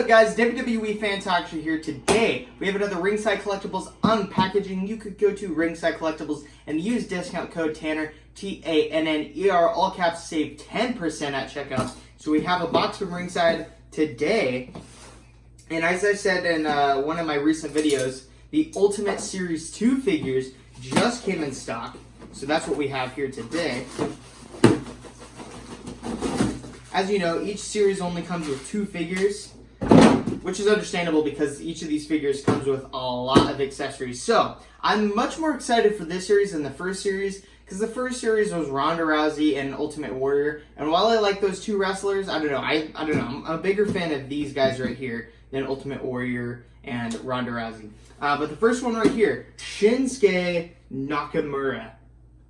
up, guys? WWE Fan Talkshow here. Today, we have another Ringside Collectibles unpackaging. You could go to Ringside Collectibles and use discount code Tanner, T-A-N-N-E-R, all caps, to save 10% at checkout. So we have a box from Ringside today. And as I said in one of my recent videos, the Ultimate Series 2 figures just came in stock. So that's what we have here today. As you know, each series only comes with 2 figures, which is understandable because each of these figures comes with a lot of accessories. So, I'm much more excited for this series than the first series, because the first series was Ronda Rousey and Ultimate Warrior, and while I like those 2 wrestlers, I don't know, I'm a bigger fan of these guys right here than Ultimate Warrior and Ronda Rousey. But the first one right here, Shinsuke Nakamura.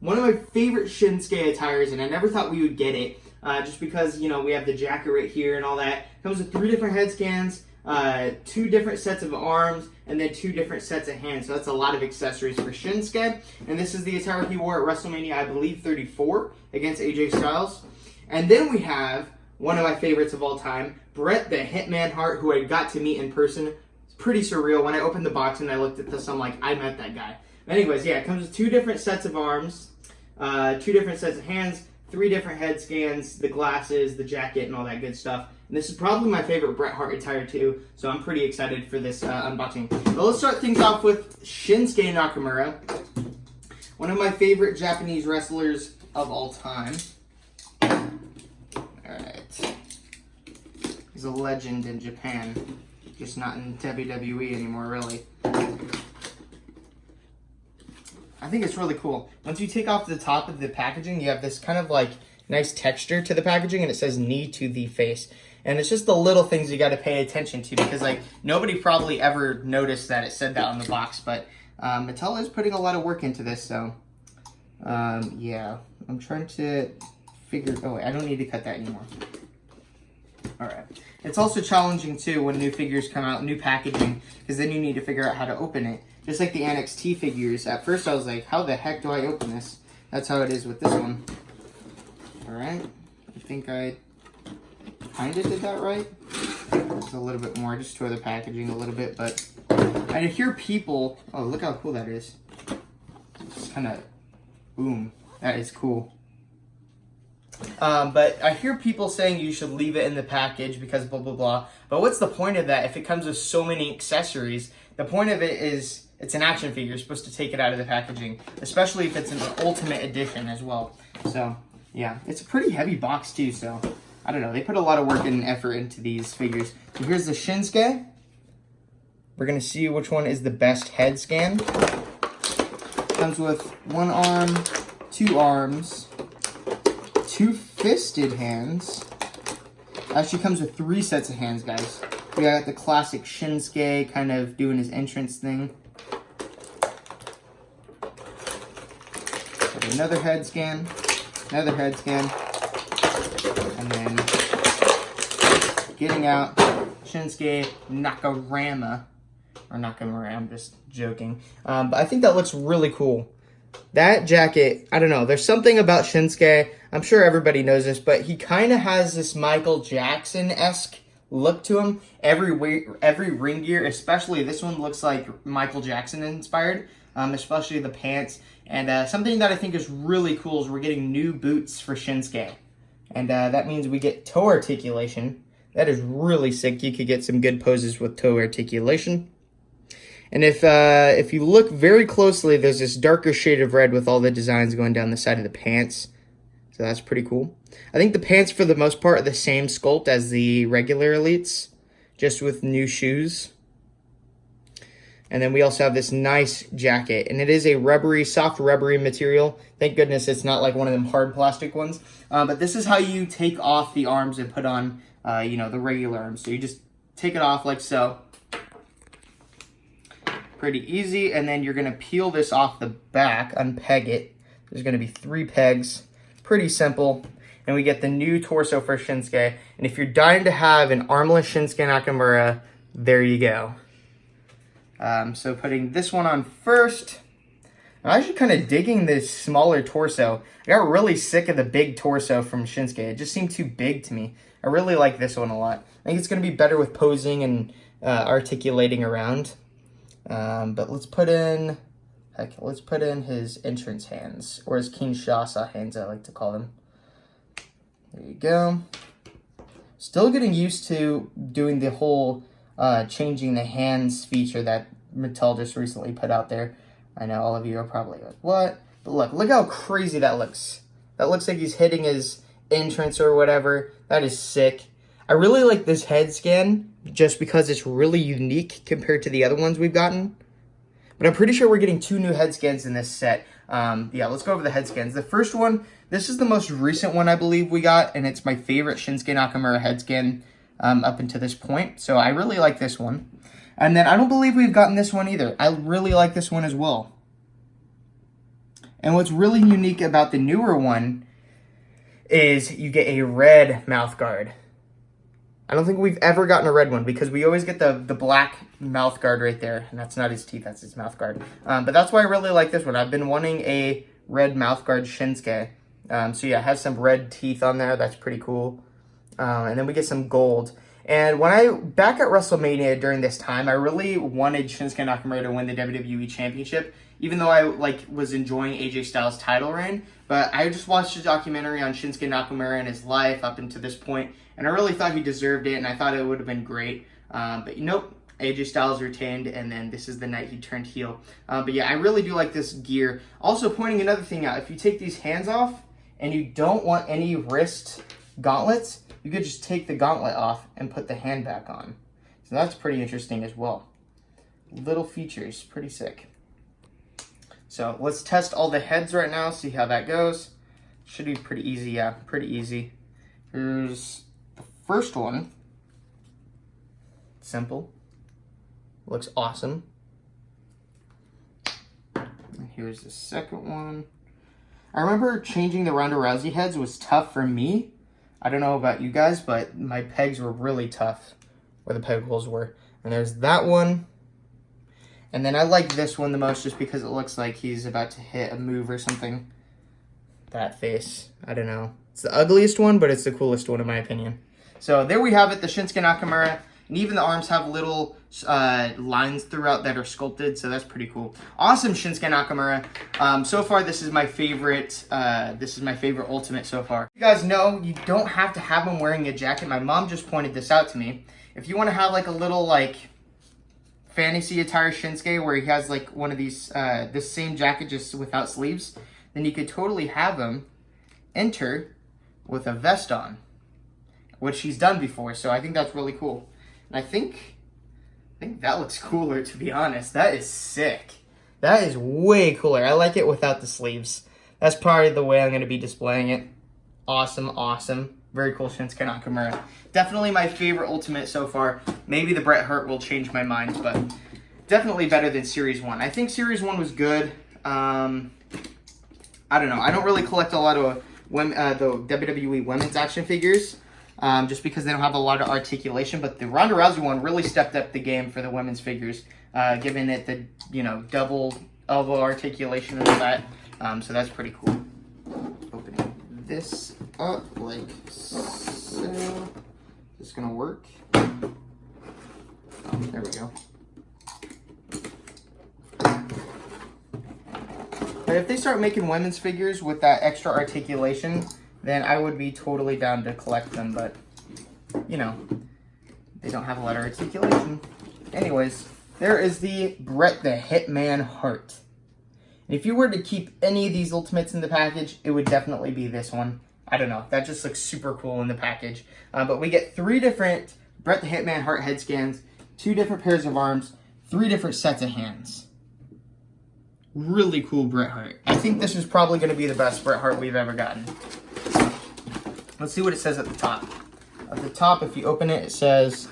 One of my favorite Shinsuke attires, and I never thought we would get it. Just because, you know, we have the jacket right here and all that. Comes with 3 different head scans, 2 different sets of arms, and then 2 different sets of hands. So that's a lot of accessories for Shinsuke. And this is the attire he wore at WrestleMania, I believe, 34 against AJ Styles. And then we have one of my favorites of all time, Bret the Hitman Hart, who I got to meet in person. It's pretty surreal. When I opened the box and I looked at this, I'm like, I met that guy. Anyways, yeah, it comes with 2 different sets of arms, 2 different sets of hands, 3 different head scans, the glasses, the jacket, and all that good stuff. And this is probably my favorite Bret Hart attire too, so I'm pretty excited for this unboxing. But let's start things off with Shinsuke Nakamura, one of my favorite Japanese wrestlers of all time. Alright. He's a legend in Japan, just not in WWE anymore, really. I think it's really cool. Once you take off the top of the packaging, you have this kind of like nice texture to the packaging, and it says knee to the face. And it's just the little things you got to pay attention to, because like nobody probably ever noticed that it said that on the box, but Mattel is putting a lot of work into this, so yeah. I'm trying to figure, oh wait, I don't need to cut that anymore. Alright. It's also challenging too when new figures come out, new packaging, because then you need to figure out how to open it. Just like the NXT figures. At first I was like, how the heck do I open this? That's how it is with this one. Alright. I think I kind of did that right. Just a little bit more. I just tore the packaging a little bit, but I hear people... Oh, look how cool that is. Just kind of... Boom. That is cool. But I hear people saying you should leave it in the package because blah, blah, blah. But what's the point of that if it comes with so many accessories? The point of it is... It's an action figure. You're supposed to take it out of the packaging, especially if it's an Ultimate Edition as well. So, yeah. It's a pretty heavy box, too, so I don't know. They put a lot of work and effort into these figures. So here's the Shinsuke. We're going to see which one is the best head scan. Comes with 1 arm, 2 arms, 2 fisted hands. Actually comes with 3 sets of hands, guys. We got the classic Shinsuke kind of doing his entrance thing. Another head scan, and then getting out Shinsuke Nakamura, or Nakamura, I'm just joking. But I think that looks really cool. That jacket, I don't know, there's something about Shinsuke, I'm sure everybody knows this, but he kind of has this Michael Jackson-esque look to him. Every ring gear, especially this one, looks like Michael Jackson inspired, especially the pants. And something that I think is really cool is we're getting new boots for Shinsuke. And that means we get toe articulation. That is really sick. You could get some good poses with toe articulation. And if you look very closely, there's this darker shade of red with all the designs going down the side of the pants. So that's pretty cool. I think the pants, for the most part, are the same sculpt as the regular Elites, just with new shoes. And then we also have this nice jacket, and it is a rubbery, soft rubbery material. Thank goodness it's not like one of them hard plastic ones. But this is how you take off the arms and put on, you know, the regular arms. So you just take it off like so. Pretty easy, and then you're going to peel this off the back, unpeg it. There's going to be 3 pegs. Pretty simple. And we get the new torso for Shinsuke. And if you're dying to have an armless Shinsuke Nakamura, there you go. So putting this one on first. I'm actually kind of digging this smaller torso. I got really sick of the big torso from Shinsuke. It just seemed too big to me. I really like this one a lot. I think it's going to be better with posing and articulating around. But let's put in his entrance hands, or his Kinshasa hands, I like to call them. There you go. Still getting used to doing the whole changing the hands feature that Mattel just recently put out there. I know all of you are probably like, what? But look how crazy that looks. That looks like he's hitting his entrance or whatever. That is sick. I really like this head scan just because it's really unique compared to the other ones we've gotten. But I'm pretty sure we're getting 2 new head scans in this set. Yeah, let's go over the head scans. The first one, this is the most recent one I believe we got, and it's my favorite Shinsuke Nakamura head scan up until this point. So I really like this one. And then I don't believe we've gotten this one either. I really like this one as well. And what's really unique about the newer one is you get a red mouth guard. I don't think we've ever gotten a red one because we always get the black mouth guard right there. And that's not his teeth, that's his mouth guard. But that's why I really like this one. I've been wanting a red mouth guard Shinsuke. So yeah, it has some red teeth on there. That's pretty cool. And then we get some gold. And back at WrestleMania during this time, I really wanted Shinsuke Nakamura to win the WWE Championship, even though I was enjoying AJ Styles' title reign. But I just watched a documentary on Shinsuke Nakamura and his life up until this point, and I really thought he deserved it, and I thought it would have been great. But nope, AJ Styles retained, and then this is the night he turned heel. But yeah, I really do like this gear. Also, pointing another thing out, if you take these hands off and you don't want any wrist gauntlets, you could just take the gauntlet off and put the hand back on. So that's pretty interesting as well. Little features, pretty sick. So let's test all the heads right now, see how that goes. Should be pretty easy, yeah, pretty easy. Here's the first one. Simple. Looks awesome. And here's the second one. I remember changing the Ronda Rousey heads was tough for me. I don't know about you guys, but my pegs were really tough where the peg holes were. And there's that one. And then I like this one the most just because it looks like he's about to hit a move or something. That face, I don't know. It's the ugliest one, but it's the coolest one in my opinion. So there we have it, the Shinsuke Nakamura. And even the arms have little lines throughout that are sculpted, so that's pretty cool. Awesome Shinsuke Nakamura. So far, this is my favorite. This is my favorite Ultimate so far. You guys know you don't have to have him wearing a jacket. My mom just pointed this out to me. If you want to have like a little fantasy attire Shinsuke where he has like one of these this same jacket just without sleeves, then you could totally have him enter with a vest on, which he's done before. So I think that's really cool. And I think that looks cooler, to be honest. That is sick. That is way cooler. I like it without the sleeves. That's probably the way I'm going to be displaying it. Awesome, awesome. Very cool Shinsuke Nakamura. Definitely my favorite Ultimate so far. Maybe the Bret Hart will change my mind, but definitely better than Series 1. I think Series 1 was good. I don't know. I don't really collect a lot of the WWE women's action figures. Just because they don't have a lot of articulation, but the Ronda Rousey one really stepped up the game for the women's figures, giving it the double elbow articulation and all that. So that's pretty cool. Opening this up like so. Is this gonna work? Oh, there we go. But if they start making women's figures with that extra articulation, then I would be totally down to collect them, but, they don't have a lot of articulation. Anyways, there is the Bret the Hitman Hart. And if you were to keep any of these Ultimates in the package, it would definitely be this one. I don't know, that just looks super cool in the package. But we get 3 different Bret the Hitman Hart head scans, 2 different pairs of arms, 3 different sets of hands. Really cool Bret Hart. I think this is probably going to be the best Bret Hart we've ever gotten. Let's see what it says at the top. At the top, if you open it, it says,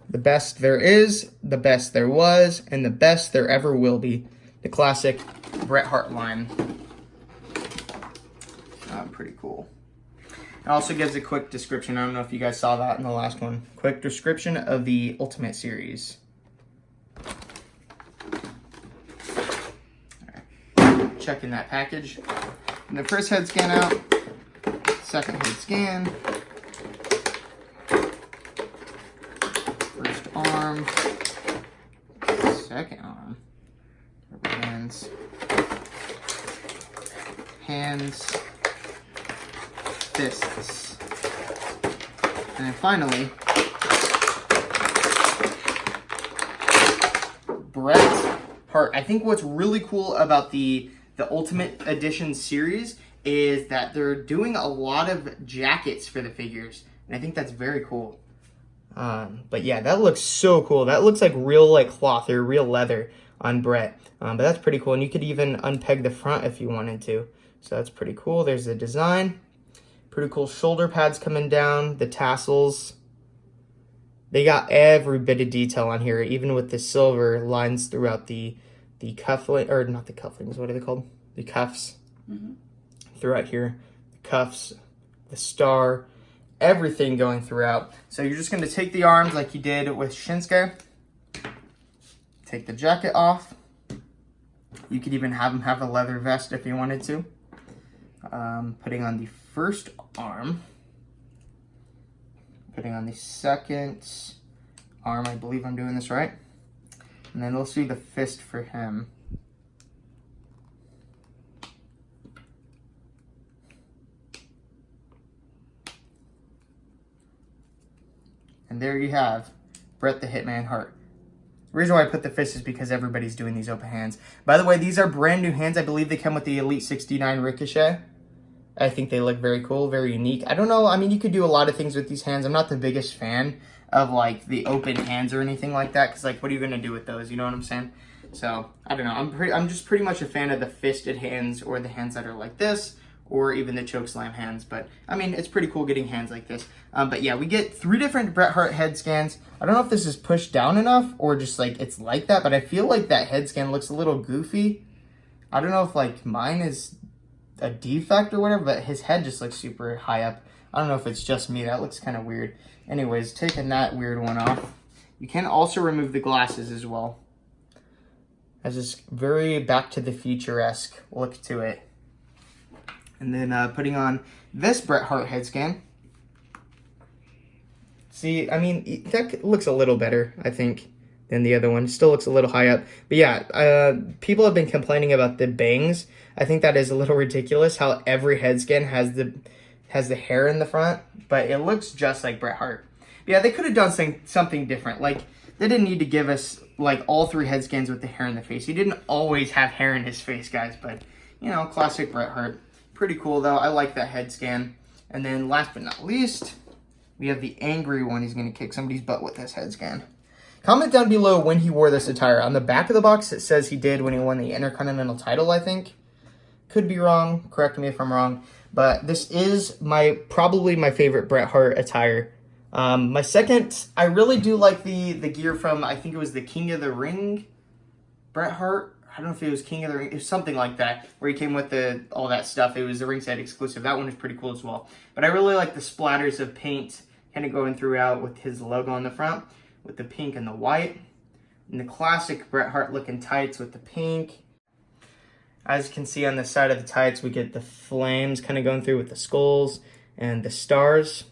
the best there is, the best there was, and the best there ever will be. The classic Bret Hart line. Pretty cool. It also gives a quick description. I don't know if you guys saw that in the last one. Quick description of the Ultimate Series. Alright. Checking that package. And the first head scan out. Second head scan. arm, second arm, hands, fists, and then finally, Bret Hart. I think what's really cool about the Ultimate Edition series is that they're doing a lot of jackets for the figures, and I think that's very cool. But yeah, that looks so cool. That looks like real like cloth or real leather on Bret. But that's pretty cool, and you could even unpeg the front if you wanted to. So that's pretty cool. There's the design. Pretty cool shoulder pads coming down, the tassels. They got every bit of detail on here, even with the silver lines throughout the cufflink, or not the cufflinks, what are they called? The cuffs. Throughout here. The cuffs, the star, everything going throughout. So you're just going to take the arms like you did with Shinsuke. Take the jacket off. You could even have him have a leather vest if you wanted to. Putting on the first arm. Putting on the second arm. I believe I'm doing this right. And then let's do the fist for him. And there you have Bret the Hitman Hart. The reason why I put the fist is because everybody's doing these open hands. By the way, these are brand new hands. I believe they come with the Elite 69 Ricochet. I think they look very cool, very unique. I don't know. I mean, you could do a lot of things with these hands. I'm not the biggest fan of like the open hands or anything like that, because like, what are you gonna do with those? You know what I'm saying? So I don't know. I'm just pretty much a fan of the fisted hands, or the hands that are like this, or even the choke slam hands. But I mean, it's pretty cool getting hands like this. But yeah, we get 3 different Bret Hart head scans. I don't know if this is pushed down enough or just like it's like that, but I feel like that head scan looks a little goofy. I don't know if like mine is a defect or whatever, but his head just looks super high up. I don't know if it's just me. That looks kind of weird. Anyways, taking that weird one off. You can also remove the glasses as well. Has this very Back to the Future-esque look to it. And then putting on this Bret Hart head scan. See, I mean, that looks a little better, I think, than the other one. Still looks a little high up. But yeah, people have been complaining about the bangs. I think that is a little ridiculous how every head scan has the hair in the front, but it looks just like Bret Hart. But yeah, they could have done something different. Like, they didn't need to give us like all 3 head scans with the hair in the face. He didn't always have hair in his face, guys, but you know, classic Bret Hart. Pretty cool though. I like that head scan. And then last but not least, we have the angry one. He's going to kick somebody's butt with this head scan. Comment down below when he wore this attire. On the back of the box, it says he did when he won the Intercontinental title, I think. Could be wrong. Correct me if I'm wrong. But this is probably my favorite Bret Hart attire. My second, I really do like the gear from, I think it was the King of the Ring Bret Hart. I don't know if it was King of the Ring. It was something like that, where he came with all that stuff. It was the Ringside exclusive. That one is pretty cool as well. But I really like the splatters of paint kind of going throughout with his logo on the front, with the pink and the white. And the classic Bret Hart looking tights with the pink. As you can see on the side of the tights, we get the flames kind of going through with the skulls and the stars.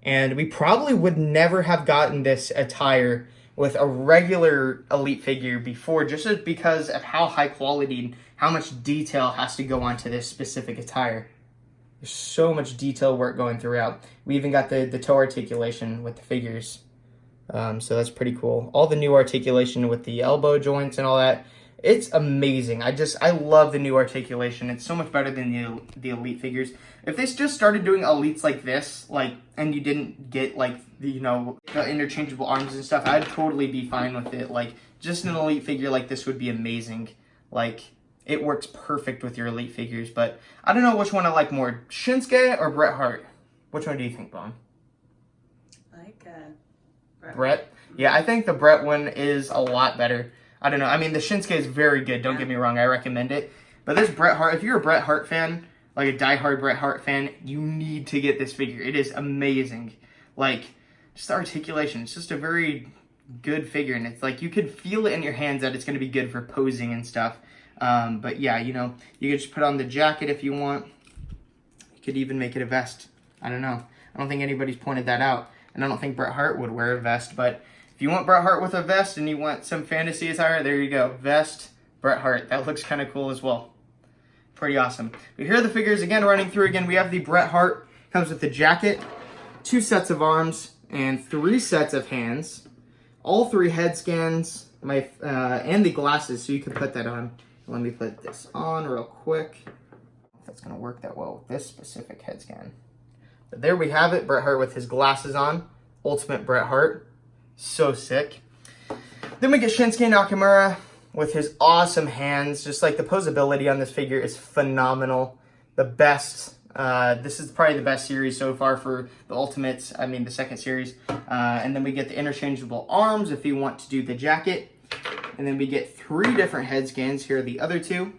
And we probably would never have gotten this attire with a regular Elite figure before, just because of how high quality and how much detail has to go onto this specific attire. There's so much detail work going throughout. We even got the toe articulation with the figures. So that's pretty cool. All the new articulation with the elbow joints and all that. It's amazing. I love the new articulation. It's so much better than the Elite figures. If they just started doing Elites like this, and you didn't get the interchangeable arms and stuff, I'd totally be fine with it. Like, just an Elite figure like this would be amazing. Like, it works perfect with your Elite figures. But I don't know which one I like more, Shinsuke or Bret Hart. Which one do you think, Bon? Bret? Yeah, I think the Bret one is a lot better. I don't know. I mean, the Shinsuke is very good. Don't get me wrong. I recommend it. But this Bret Hart, if you're a Bret Hart fan, like a diehard Bret Hart fan, you need to get this figure. It is amazing. Like, just the articulation. It's just a very good figure. And it's like, you could feel it in your hands that it's going to be good for posing and stuff. But yeah, you could just put on the jacket if you want. You could even make it a vest. I don't know. I don't think anybody's pointed that out. And I don't think Bret Hart would wear a vest. But If you want Bret Hart with a vest and you want some fantasy attire, there you go. Vest, Bret Hart. That looks kind of cool as well. Pretty awesome. But here are the figures again, running through again. We have the Bret Hart. Comes with the jacket, 2 sets of arms, and 3 sets of hands. All 3 head scans, and the glasses, so you can put that on. Let me put this on real quick. I don't know if that's going to work that well with this specific head scan. But there we have it, Bret Hart with his glasses on. Ultimate Bret Hart. So sick. Then we get Shinsuke Nakamura with his awesome hands. Just like the posability on this figure is phenomenal. The best. This is probably the best series so far for the Ultimates. I mean, the second series. And then we get the interchangeable arms if you want to do the jacket. And then we get 3 different head scans. Here are the other 2.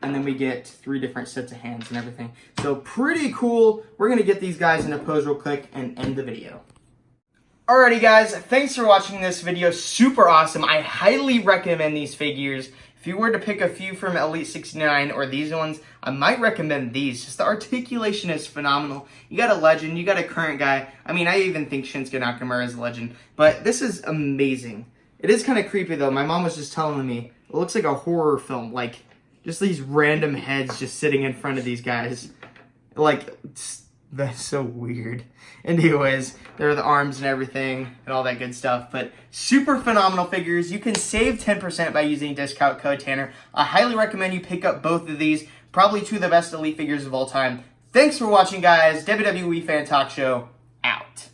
And then we get 3 different sets of hands and everything. So pretty cool. We're going to get these guys in a pose real quick and end the video. Alrighty guys, thanks for watching this video. Super awesome. I highly recommend these figures. If you were to pick a few from Elite 69 or these ones, I might recommend these. Just the articulation is phenomenal. You got a legend, you got a current guy. I mean, I even think Shinsuke Nakamura is a legend. But this is amazing. It is kind of creepy though. My mom was just telling me, it looks like a horror film. Like, just these random heads just sitting in front of these guys. Like, that's so weird. Anyways, there are the arms and everything and all that good stuff. But super phenomenal figures. You can save 10% by using discount code Tanner. I highly recommend you pick up both of these. Probably 2 of the best Elite figures of all time. Thanks for watching, guys. WWE Fan Talk Show, out.